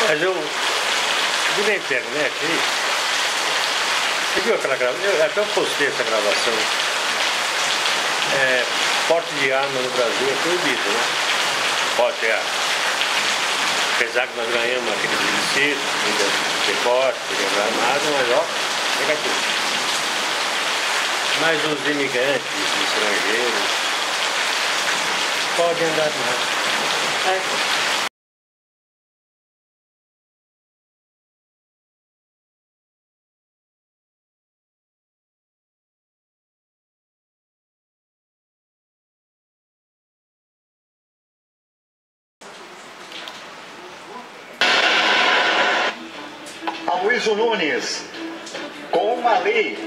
Mas eu vi na internet aí. Você viu aquela gravação? Eu até postei essa gravação. Porte de arma no Brasil é proibido, né? Porte de arma. Apesar que nós ganhamos aquele plebiscito, de porte, de armado, mas ó, negativo. Mas os imigrantes, os estrangeiros, podem andar armados. Aloysio Nunes, com uma lei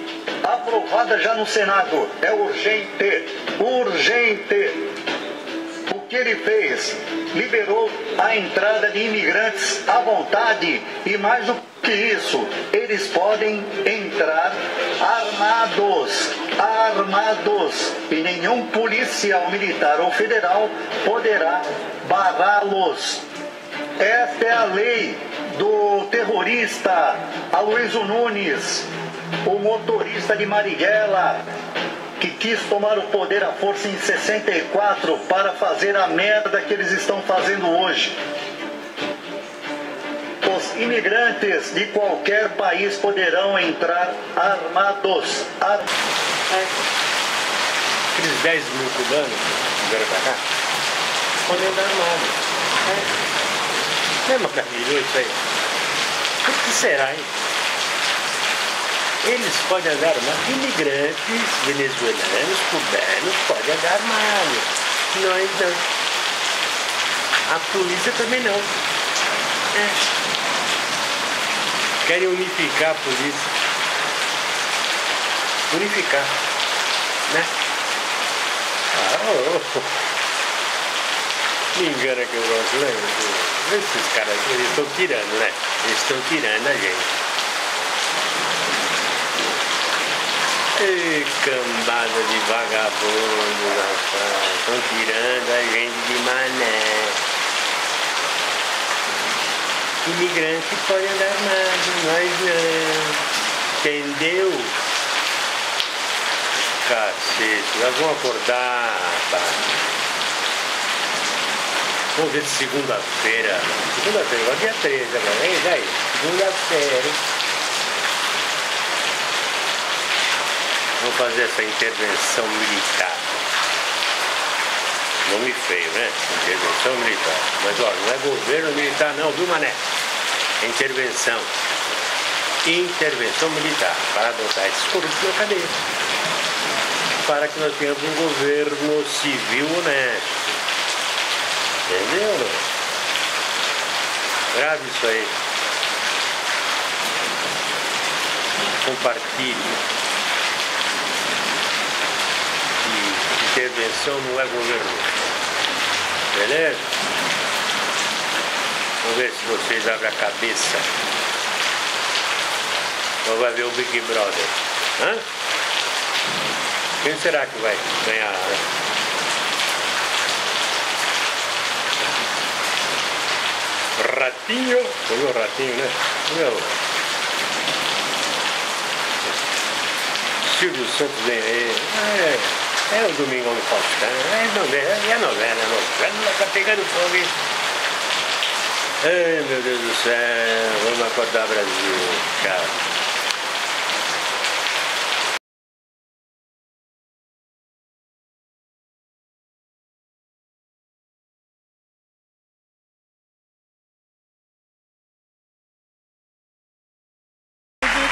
aprovada já no Senado, é urgente, urgente. O que ele fez? Liberou a entrada de imigrantes à vontade e mais do que isso, eles podem entrar armados e nenhum policial militar ou federal poderá barrá-los. Esta é a lei do terrorista Aloysio Nunes, o motorista de Marighella, que quis tomar o poder à força em 64 para fazer a merda que eles estão fazendo hoje. Os imigrantes de qualquer país poderão entrar armados. Aqueles 10 mil cubanos que vieram pra cá podem andar armados. Não é maravilhoso isso aí? O que será, hein? Eles podem andar armados. Imigrantes venezuelanos, cubanos podem andar armados. Nós não. A polícia também não. Querem unificar a polícia. Unificar. Né? Me engana que eu gosto, né? Esses caras, eles estão tirando, né? Eles estão tirando a gente. Ei, cambada de vagabundo, rapaz. Estão tirando a gente de mané. Imigrante pode andar armado, nós não. Entendeu? Cacete, nós vamos acordar, rapaz. Vamos ver de segunda-feira. Segunda-feira, agora dia 13 agora. Hein, daí? Segunda-feira, hein? Vamos fazer essa intervenção militar. Nome feio, né? Intervenção militar. Mas olha, não é governo militar não, viu, mané? É intervenção. Intervenção militar. Para adotar esses corruptos na cadeia. Para que nós tenhamos um governo civil honesto. Entendeu? Grave isso aí. Compartilhe. Que intervenção não é governo. Beleza? Vamos ver se vocês abrem a cabeça. Ou vai ver o Big Brother. Hã? Quem será que vai ganhar, né? Ratinho, foi o ratinho, né? Meu. Silvio Santos vem aí. É o Domingão do Faustão. É a novela tá pegando fogo, hein? Ai, meu Deus do céu, vamos acordar Brasil, cara.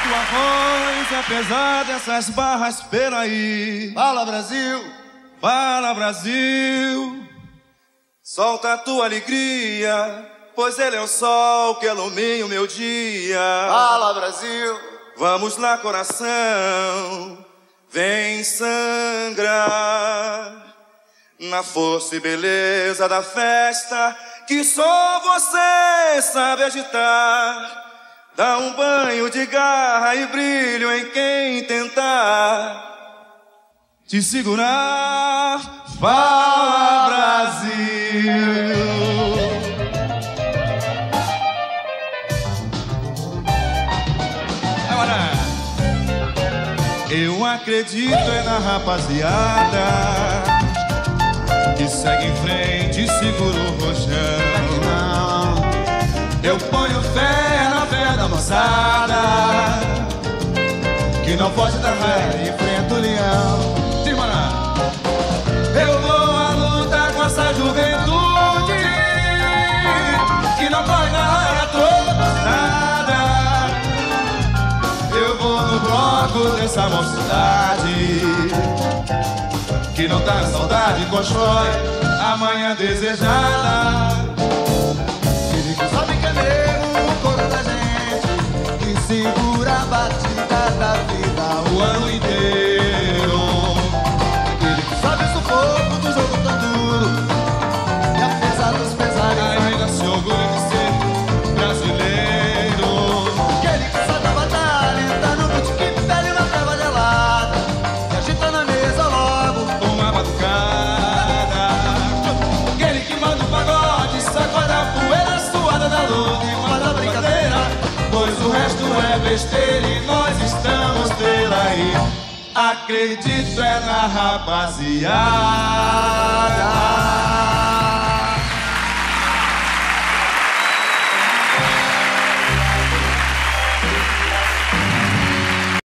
Tua voz, apesar dessas barras peraí. Fala, Brasil! Fala, Brasil! Solta a tua alegria, pois ele é o sol que ilumina o meu dia. Fala, Brasil! Vamos lá, coração, vem sangrar na força e beleza da festa que só você sabe agitar. Dá um banho de garra e brilho em quem tentar te segurar. Fala, Brasil! Eu acredito é na rapaziada que segue em frente e segura o roxão. Eu ponho fé na fé da moçada que não foge da fé e enfrenta o leão. Timana. Eu vou à luta com essa juventude que não corre na raia todos nada. Eu vou no bloco dessa mocidade que não tá na saudade, constrói amanhã desejada. Ele que sabe que é mesmo o coro da gente que segura a batida da vida O ano inteiro. Ele que sabe o sufoco do jogo tão duro e apesar dos pesares Ainda se orgulha de ser brasileiro. aquele que sabe a batalha, tá no beat que pele na tava gelada e agita na mesa logo Uma batucada. Aquele que manda o pagode, sacode a poeira suada da luta e faz a brincadeira, pois o resto é besteira e nós estamos pela aí. Acredito é na rapaziada.